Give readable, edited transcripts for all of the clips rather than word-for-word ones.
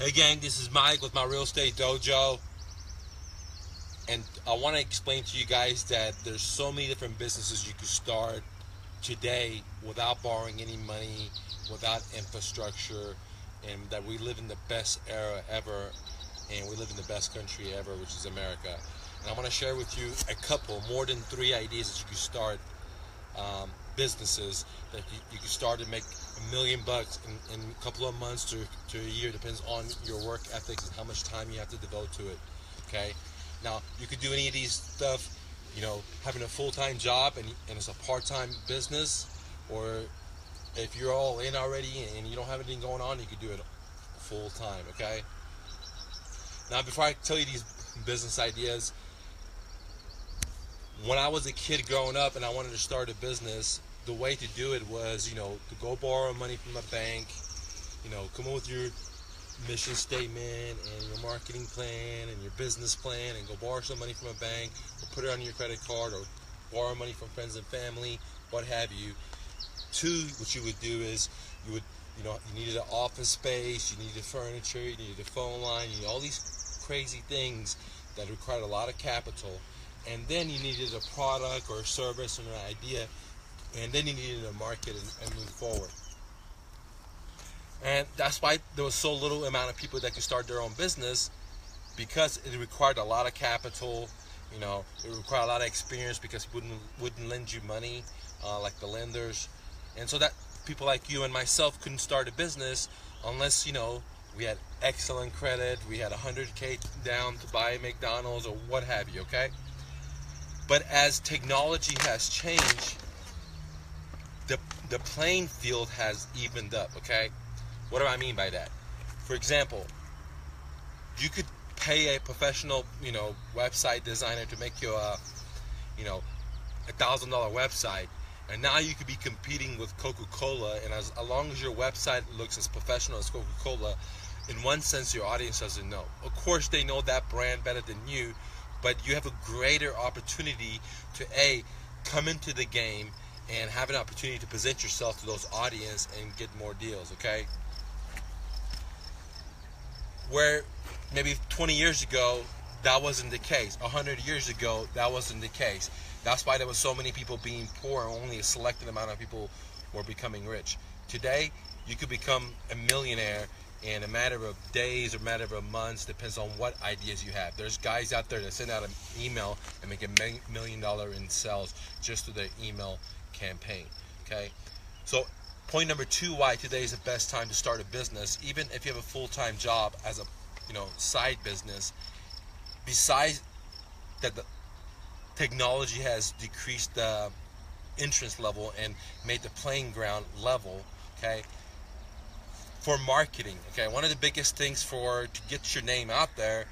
Hey gang, this is Mike with my Real Estate Dojo, and I want to explain to you guys that there's so many different businesses you can start today without borrowing any money, without infrastructure, and that we live in the best era ever, and we live in the best country ever, which is America. And I want to share with you a couple, more than 3 ideas that you can start businesses that you can start to make $1 million in a couple of months to a year. Depends on your work ethics and how much time you have to devote to it. Okay, now you could do any of these stuff, having a full-time job and it's a part-time business, or if you're all in already and you don't have anything going on, you could do it full-time. Okay, now before I tell you these business ideas, when I was a kid growing up and I wanted to start a business, the way to do it was, to go borrow money from a bank, come up with your mission statement and your marketing plan and your business plan, and go borrow some money from a bank or put it on your credit card, or borrow money from friends and family, what have you. Two, what you would do is you needed an office space, you needed furniture, you needed a phone line, you need all these crazy things that required a lot of capital. And then you needed a product or a service and an idea, and then you needed a market and move forward. And that's why there was so little amount of people that could start their own business, because it required a lot of capital. It required a lot of experience, because it wouldn't lend you money like the lenders. And so that people like you and myself couldn't start a business unless, we had excellent credit, we had $100K down to buy McDonald's or what have you, okay? But as technology has changed, the playing field has evened up, okay? What do I mean by that? For example, you could pay a professional, website designer to make you a $1,000 website, and now you could be competing with Coca-Cola, and as long as your website looks as professional as Coca-Cola, in one sense your audience doesn't know. Of course they know that brand better than you, but you have a greater opportunity to come into the game and have an opportunity to present yourself to those audience and get more deals, okay? Where maybe 20 years ago that wasn't the case. 100 years ago that wasn't the case. That's why there was so many people being poor and only a selected amount of people were becoming rich. Today you could become a millionaire in a matter of days or matter of months, depends on what ideas you have. There's guys out there that send out an email and make $1 million in sales just through their email campaign, okay? So point number 2, why today is the best time to start a business, even if you have a full-time job as a side business. Besides that, the technology has decreased the interest level and made the playing ground level, okay? For marketing, okay, one of the biggest things to get your name out there,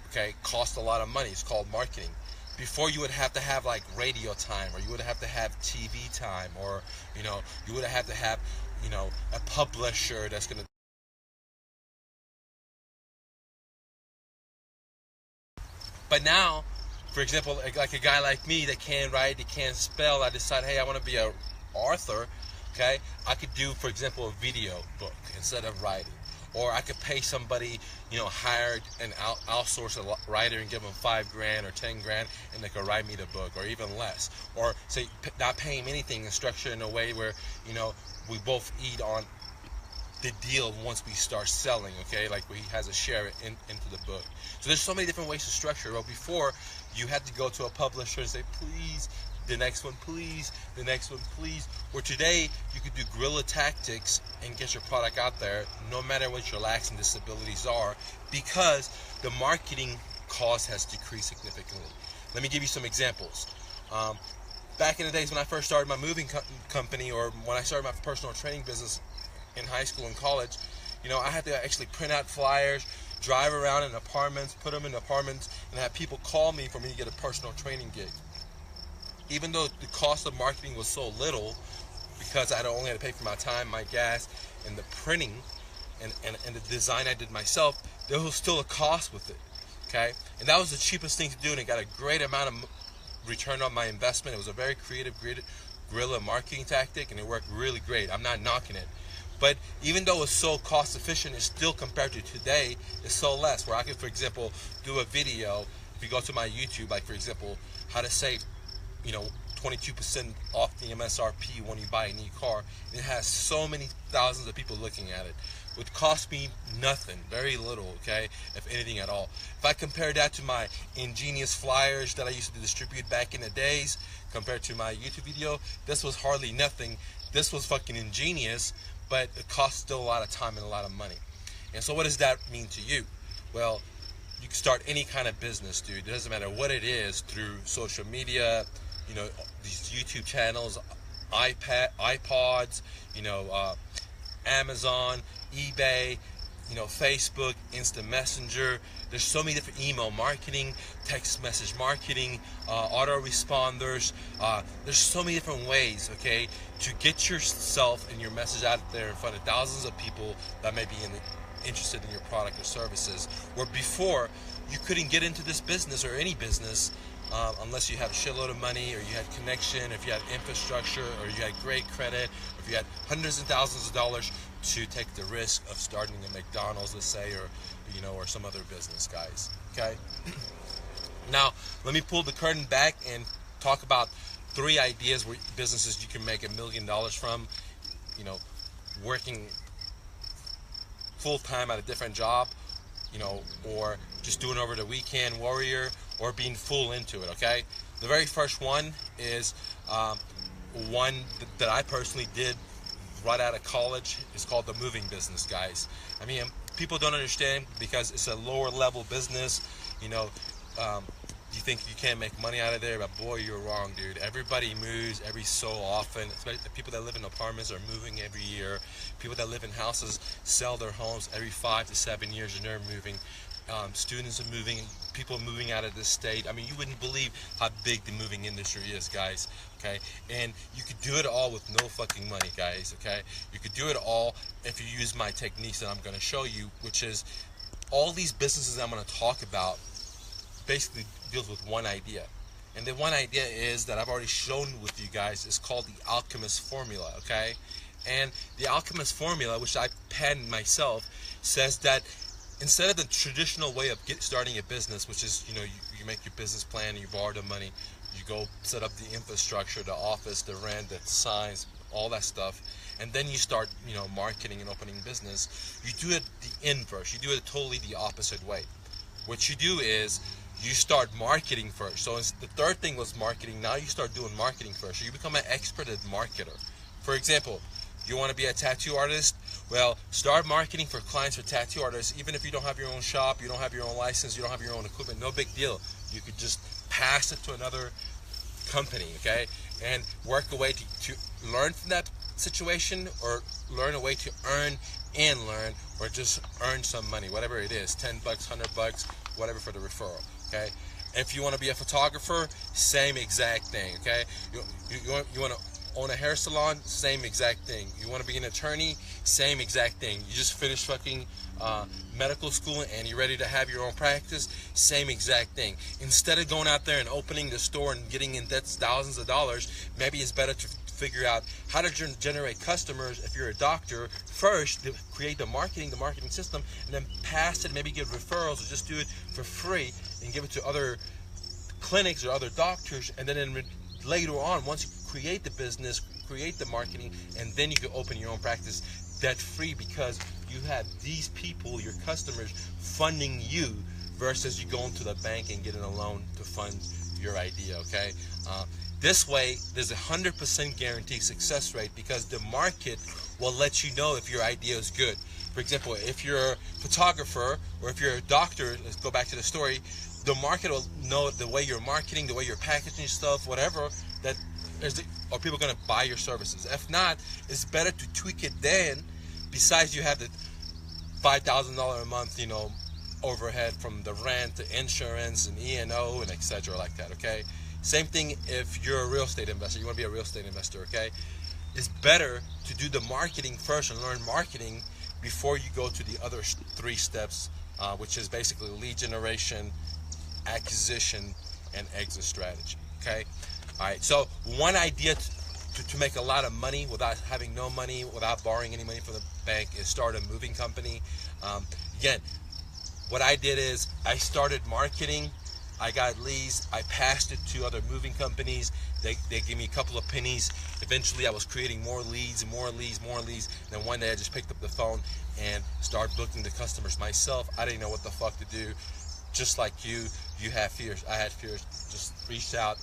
okay, costs a lot of money. It's called marketing. Before, you would have to have like radio time, or you would have to have TV time, or you would have to have a publisher that's gonna. But now, for example, like a guy like me that can't write, that can't spell, I decide, hey, I want to be a author. Okay, I could do, for example, a video book instead of writing, or I could pay somebody, hire and outsource a writer and give them $5,000 or $10,000, and they could write me the book, or even less. Or say not pay him anything and structure it in a way where we both eat on the deal once we start selling. Okay, like he has a share into the book. So there's so many different ways to structure it. Well, before, you had to go to a publisher and say, please, the next one please, the next one please. Where today you could do guerrilla tactics and get your product out there no matter what your lacks and disabilities are, because the marketing cost has decreased significantly. Let me give you some examples. Back in the days when I first started my moving company, or when I started my personal training business in high school and college, I had to actually print out flyers, drive around in apartments, put them in apartments, and have people call me for me to get a personal training gig. Even though the cost of marketing was so little, because I only had to pay for my time, my gas, and the printing, and the design I did myself, there was still a cost with it, okay? And that was the cheapest thing to do, and it got a great amount of return on my investment. It was a very creative guerrilla marketing tactic, and it worked really great. I'm not knocking it. But even though it's so cost efficient, it's still, compared to today, it's so less. Where I could, for example, do a video. If you go to my YouTube, like for example, how to save, 22% off the MSRP when you buy a new car. It has so many thousands of people looking at it. It would cost me nothing, very little, okay, if anything at all. If I compare that to my ingenious flyers that I used to distribute back in the days, compared to my YouTube video, this was hardly nothing. This was fucking ingenious, but it costs still a lot of time and a lot of money. And so what does that mean to you? Well, you can start any kind of business, dude. It doesn't matter what it is, through social media, these YouTube channels, iPods, Amazon, eBay, Facebook, Instant Messenger. There's so many different email marketing, text message marketing, autoresponders. There's so many different ways, okay, to get yourself and your message out there in front of thousands of people that may be interested in your product or services. Where before, you couldn't get into this business or any business unless you had a shitload of money, or you had connection, if you had infrastructure, or you had great credit, or if you had hundreds and thousands of dollars to take the risk of starting a McDonald's, let's say, or some other business, guys. Okay. Now, let me pull the curtain back and talk about 3 ideas where businesses you can make $1 million from, working full-time at a different job, or just doing over the weekend warrior, or being full into it, okay? The very first one is one that I personally did right out of college. It's called the moving business, guys. I mean, people don't understand because it's a lower level business, you think you can't make money out of there, but boy, you're wrong, dude. Everybody moves every so often. Especially the people that live in apartments are moving every year. People that live in houses sell their homes every 5 to 7 years, and they're moving. Students are moving, people moving out of this state. I mean, you wouldn't believe how big the moving industry is, guys, okay? And you could do it all with no fucking money, guys, okay? You could do it all if you use my techniques that I'm going to show you, which is all these businesses I'm going to talk about basically deals with one idea. And the one idea is that I've already shown with you guys. Is called the Alchemist Formula, okay? And the Alchemist Formula, which I penned myself, says that instead of the traditional way of starting a business, which is, you make your business plan, you borrow the money, you go set up the infrastructure, the office, the rent, the signs, all that stuff, and then you start, marketing and opening business. You do it the inverse. You do it totally the opposite way. What you do is you start marketing first. So the third thing was marketing. Now you start doing marketing first. So you become an expert at marketer. For example, you want to be a tattoo artist? Well, start marketing for clients for tattoo artists. Even if you don't have your own shop, you don't have your own license, you don't have your own equipment, no big deal. You could just pass it to another company, okay? And work a way to learn from that situation, or learn a way to earn and learn, or just earn some money, whatever it is, $10, $100, whatever for the referral, okay? If you want to be a photographer, same exact thing, okay? You want to own a hair salon, same exact thing. You want to be an attorney, same exact thing. You just finished fucking medical school and you're ready to have your own practice, same exact thing. Instead of going out there and opening the store and getting in debt thousands of dollars, maybe it's better to figure out how to generate customers. If you're a doctor, first to create the marketing system, and then pass it, maybe give referrals, or just do it for free and give it to other clinics or other doctors, and then later on, once you create the business, create the marketing, and then you can open your own practice debt-free, because you have these people, your customers, funding you, versus you going to the bank and getting a loan to fund your idea, okay? This way, there's 100% guaranteed success rate, because the market will let you know if your idea is good. For example, if you're a photographer or if you're a doctor, let's go back to the story, the market will know the way you're marketing, the way you're packaging stuff, whatever, that are people going to buy your services. If not, it's better to tweak it then. Besides, you have the $5,000 a month, overhead from the rent to insurance and E&O and etc. like that, okay? Same thing if you're a real estate investor. You want to be a real estate investor, okay? It's better to do the marketing first and learn marketing before you go to the other 3 steps, which is basically lead generation, acquisition, and exit strategy, okay? All right, so one idea to make a lot of money without having no money, without borrowing any money from the bank, is start a moving company. Again, what I did is I started marketing. I got leads. I passed it to other moving companies. They gave me a couple of pennies. Eventually, I was creating more leads, more leads, more leads. Then one day, I just picked up the phone and started booking the customers myself. I didn't know what the fuck to do. Just like you have fears. I had fears. Just reached out,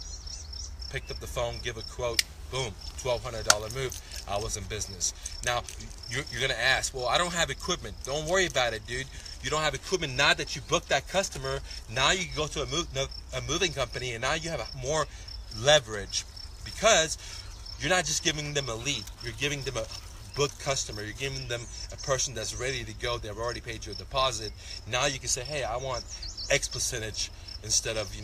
picked up the phone, give a quote. Boom, $1,200 move. I was in business. Now, you're going to ask, well, I don't have equipment. Don't worry about it, dude. You don't have equipment. Now that you booked that customer, now you can go to a moving company, and now you have more leverage, because you're not just giving them a lead. You're giving them a booked customer. You're giving them a person that's ready to go. They've already paid you a deposit. Now you can say, hey, I want X percentage instead of,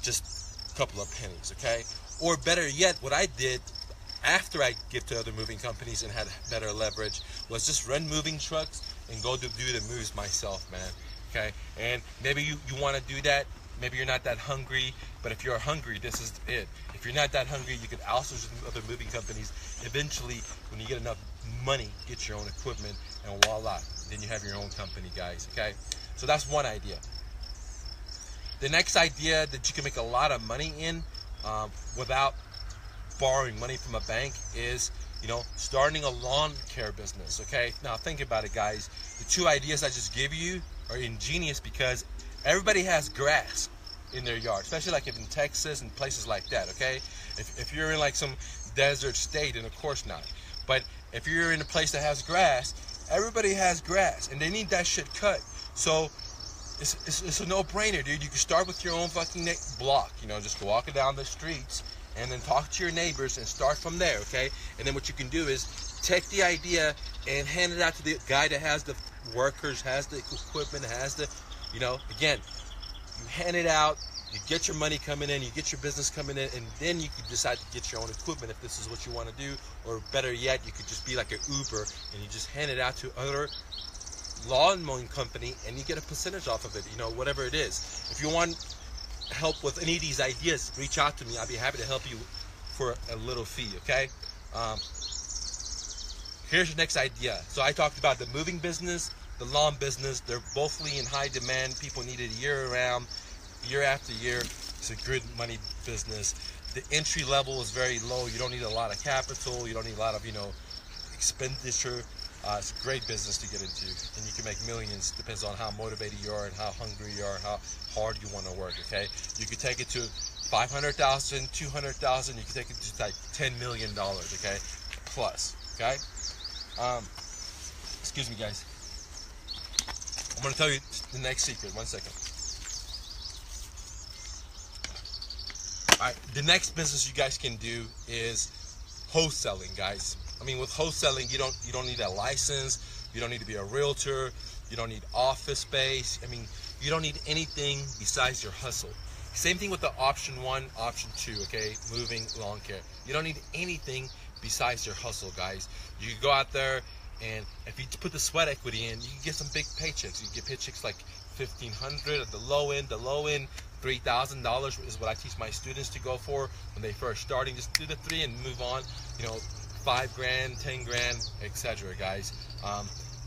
just a couple of pennies, okay? Or better yet, what I did after I get to other moving companies and had better leverage was just run moving trucks and go do the moves myself, man. Okay? And maybe you want to do that. Maybe you're not that hungry, but if you're hungry, this is it. If you're not that hungry, you could outsource to other moving companies. Eventually, when you get enough money, get your own equipment, and voila, then you have your own company, guys. Okay? So that's one idea. The next idea that you can make a lot of money in without borrowing money from a bank is, starting a lawn care business. Okay, now think about it, guys. The two ideas I just gave you are ingenious because everybody has grass in their yard, especially like in Texas and places like that. Okay, if you're in like some desert state, then of course not. But if you're in a place that has grass, everybody has grass, and they need that shit cut. So it's a no-brainer, dude. You can start with your own fucking block. Just walking down the streets and then talk to your neighbors and start from there, okay? And then what you can do is take the idea and hand it out to the guy that has the workers, has the equipment, has the, again, you hand it out, you get your money coming in, you get your business coming in, and then you can decide to get your own equipment if this is what you want to do. Or better yet, you could just be like an Uber and you just hand it out to other lawn mowing company and you get a percentage off of it, whatever it is. If you want help with any of these ideas, reach out to me. I'll be happy to help you for a little fee, okay? Here's your next idea. So I talked about the moving business, the lawn business. They're both in high demand. People need it year-round, year after year. It's a good money business. The entry level is very low. You don't need a lot of capital. You don't need a lot of, expenditure. It's a great business to get into, and you can make millions. Depends on how motivated you are and how hungry you are, and how hard you want to work. Okay, you can take it to 500,000, 200,000. You can take it to like $10 million. Okay, plus. Okay. Excuse me, guys. I'm gonna tell you the next secret. 1 second. All right, the next business you guys can do is wholesaling, guys. I mean, with wholesaling, you don't need a license. You don't need to be a realtor. You don't need office space. I mean, you don't need anything besides your hustle. Same thing with the option 1, option 2, okay? Moving, lawn care. You don't need anything besides your hustle, guys. You can go out there, and if you put the sweat equity in, you can get some big paychecks. You can get paychecks like $1,500 at the low end. The low end, $3,000 is what I teach my students to go for when they first starting. Just do the 3 and move on. $5 grand, 10 grand, etc., guys.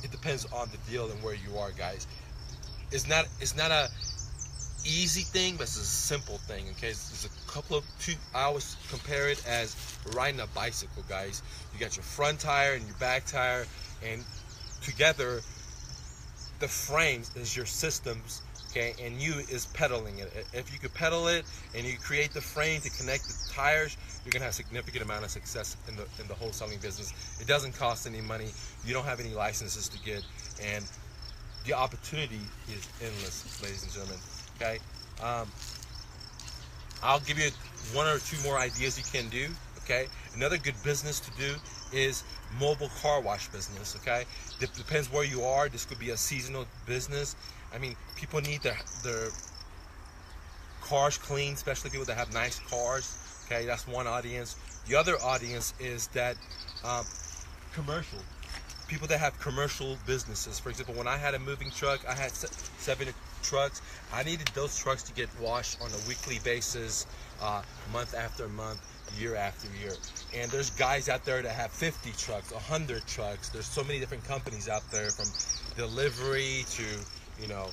It depends on the deal and where you are, guys. It's not a easy thing, but it's a simple thing. Okay, there's a couple of I always compare it as riding a bicycle, guys. You got your front tire and your back tire, and together the frames is your systems. Okay, and you is pedaling it. If you could pedal it and you create the frame to connect the tires, you're gonna have a significant amount of success in the wholesaling business. It doesn't cost any money. You don't have any licenses to get, and the opportunity is endless, ladies and gentlemen. Okay, I'll give you 1 or 2 more ideas you can do. Okay, another good business to do is mobile car wash business. Okay, it depends where you are. This could be a seasonal business. I mean, people need their cars clean, especially people that have nice cars. Okay, that's one audience. The other audience is that commercial. People that have commercial businesses. For example, when I had a moving truck, I had 7 trucks. I needed those trucks to get washed on a weekly basis, month after month, year after year. And there's guys out there that have 50 trucks, 100 trucks. There's so many different companies out there, from delivery to, you know,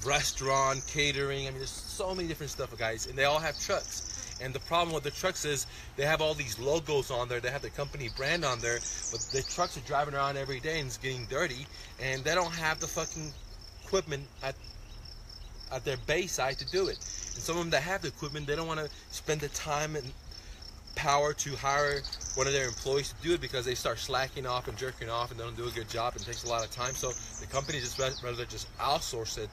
restaurant, catering. I mean, there's so many different stuff, guys, and they all have trucks. And the problem with the trucks is they have all these logos on there. They have the company brand on there, but the trucks are driving around every day and it's getting dirty, and they don't have the fucking equipment at their base side to do it. And some of them that have the equipment, they don't want to spend the time and power to hire one of their employees to do it, because they start slacking off and jerking off and they don't do a good job, and it takes a lot of time. So the company just rather just outsource it,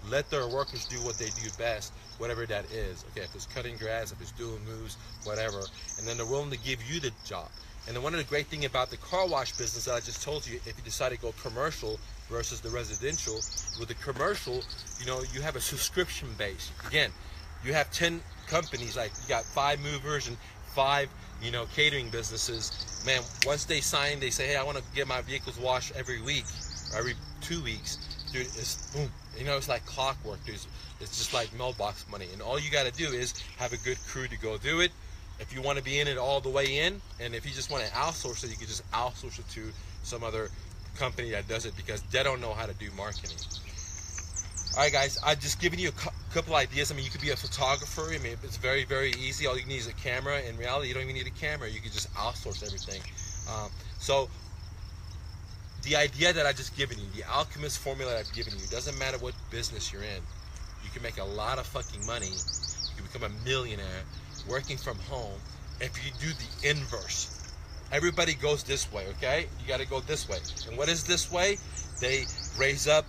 let their workers do what they do best, whatever that is. Okay, if it's cutting grass, if it's doing moves, whatever, and then they're willing to give you the job. And then one of the great thing about the car wash business that I just told you, if you decide to go commercial versus the residential, with the commercial, you know, you have a subscription base. Again, you have 10 companies, like you got 5 movers and 5, you know, catering businesses. Man, once they sign, they say, hey, I want to get my vehicles washed every week, or every 2 weeks. Dude, it's boom. You know, it's like clockwork, dude. It's just like mailbox money. And all you got to do is have a good crew to go do it. If you want to be in it all the way in, and if you just want to outsource it, you can just outsource it to some other company that does it, because they don't know how to do marketing. All right, guys, I've just given you a couple ideas. I mean, you could be a photographer. I mean, it's very, very easy. All you need is a camera. In reality, you don't even need a camera. You can just outsource everything. So the idea that I've just given you, the alchemist formula that I've given you, doesn't matter what business you're in. You can make a lot of fucking money. You can become a millionaire working from home if you do the inverse. Everybody goes this way, okay? You got to go this way. And what is this way? They raise up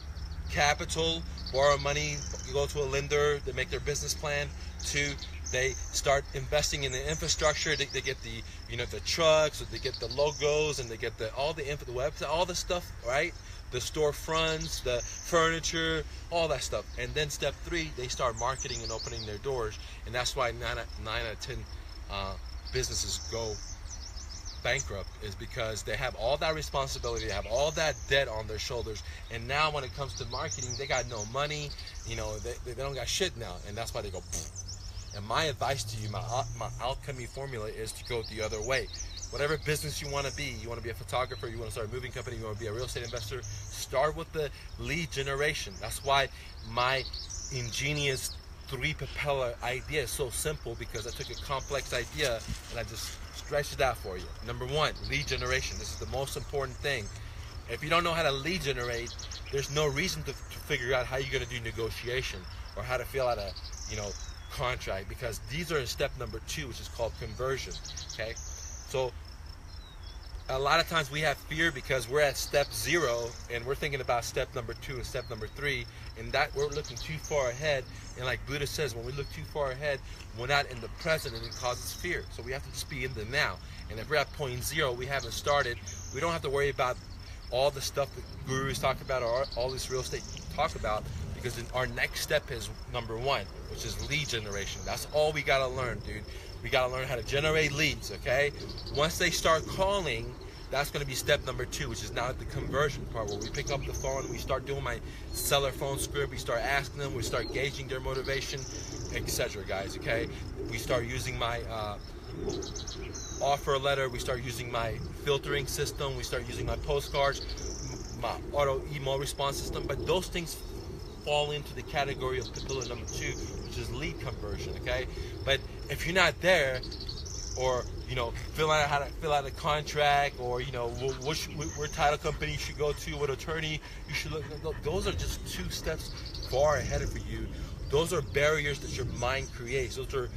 capital, borrow money, you go to a lender, they make their business plan. 2, they start investing in the infrastructure. They get the, you know, the trucks, they get the logos, and they get the website, all the stuff, right? The storefronts, the furniture, all that stuff. And then step 3, they start marketing and opening their doors. And that's why 9 out of 10 businesses go bankrupt, is because they have all that responsibility, they have all that debt on their shoulders, and now when it comes to marketing, they got no money. You know, they don't got shit now, and that's why they go boom. And my advice to you, my alchemy formula, is to go the other way. Whatever business you want to be a photographer, you want to start a moving company, you want to be a real estate investor, start with the lead generation. That's why my ingenious 3 propeller idea is so simple, because I took a complex idea and I just stretched it out for you. Number 1, lead generation. This is the most important thing. If you don't know how to lead generate, there's no reason to figure out how you're going to do negotiation or how to fill out a, you know, contract, because these are in step number 2, which is called conversion. Okay, so a lot of times we have fear because we're at step 0 and we're thinking about step number 2 and step number 3, and that we're looking too far ahead. And like Buddha says, when we look too far ahead, we're not in the present, and it causes fear. So we have to just be in the now. And if we're at point 0, we haven't started, we don't have to worry about all the stuff that gurus talk about or all this real estate talk about, because our next step is number 1, which is lead generation. That's all we gotta learn, dude. We gotta learn how to generate leads, okay? Once they start calling, that's gonna be step number 2, which is now the conversion part, where we pick up the phone, we start doing my seller phone script, we start asking them, we start gauging their motivation, etc., guys, okay? We start using my offer letter, we start using my filtering system, we start using my postcards, my auto email response system, but those things fall into the category of pillar number 2, which is lead conversion, okay? But if you're not there, or, you know, fill out how to fill out a contract, or, you know, where title company you should go to, what attorney you should look, those are just 2 steps far ahead of you. Those are barriers that your mind creates. Those are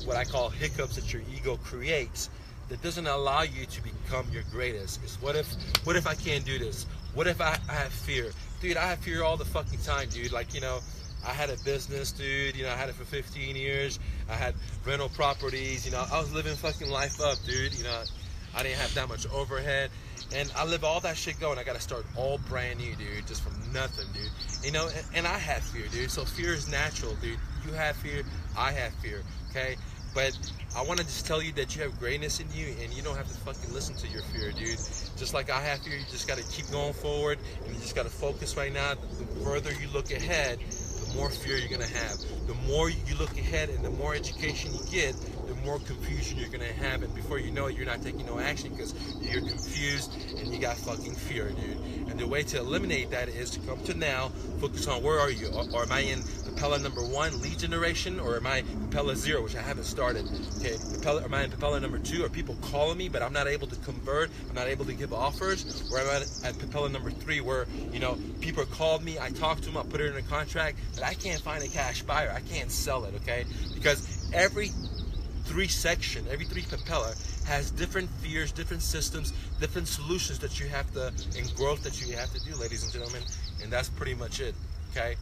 what I call hiccups that your ego creates, that doesn't allow you to become your greatest. It's what if I can't do this? What if I have fear? Dude, I have fear all the fucking time, dude. Like, you know, I had a business, dude, you know, I had it for 15 years. I had rental properties, you know, I was living fucking life up, dude. You know, I didn't have that much overhead, and I live all that shit going. I got to start all brand new, dude, just from nothing, dude. You know, and I have fear, dude. So fear is natural, dude. You have fear, I have fear, okay? But I want to just tell you that you have greatness in you, and you don't have to fucking listen to your fear, dude. Just like I have fear, you just got to keep going forward, and you just got to focus right now. The further you look ahead, the the more fear you're gonna have. The more you look ahead and the more education you get, the more confusion you're gonna have, and before you know it, you're not taking no action because you're confused and you got fucking fear, dude. And the way to eliminate that is to come to now, focus on where are you? Or am I in propeller number 1, lead generation, or am I propeller 0, which I haven't started? Okay, am I in propeller number 2? Are people calling me but I'm not able to convert? I'm not able to give offers? Or am I at propeller number 3, where people called me, I talked to them, I put it in a contract, but I can't find a cash buyer, I can't sell it, okay? Because every 3 propeller has different fears, different systems, different solutions that you have to, and growth that you have to do, ladies and gentlemen, and that's pretty much it, okay?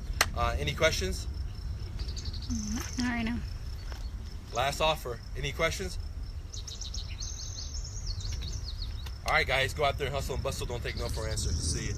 Any questions? Not right now. Last offer. Any questions? All right, guys, go out there and hustle and bustle. Don't take no for an answer. See you.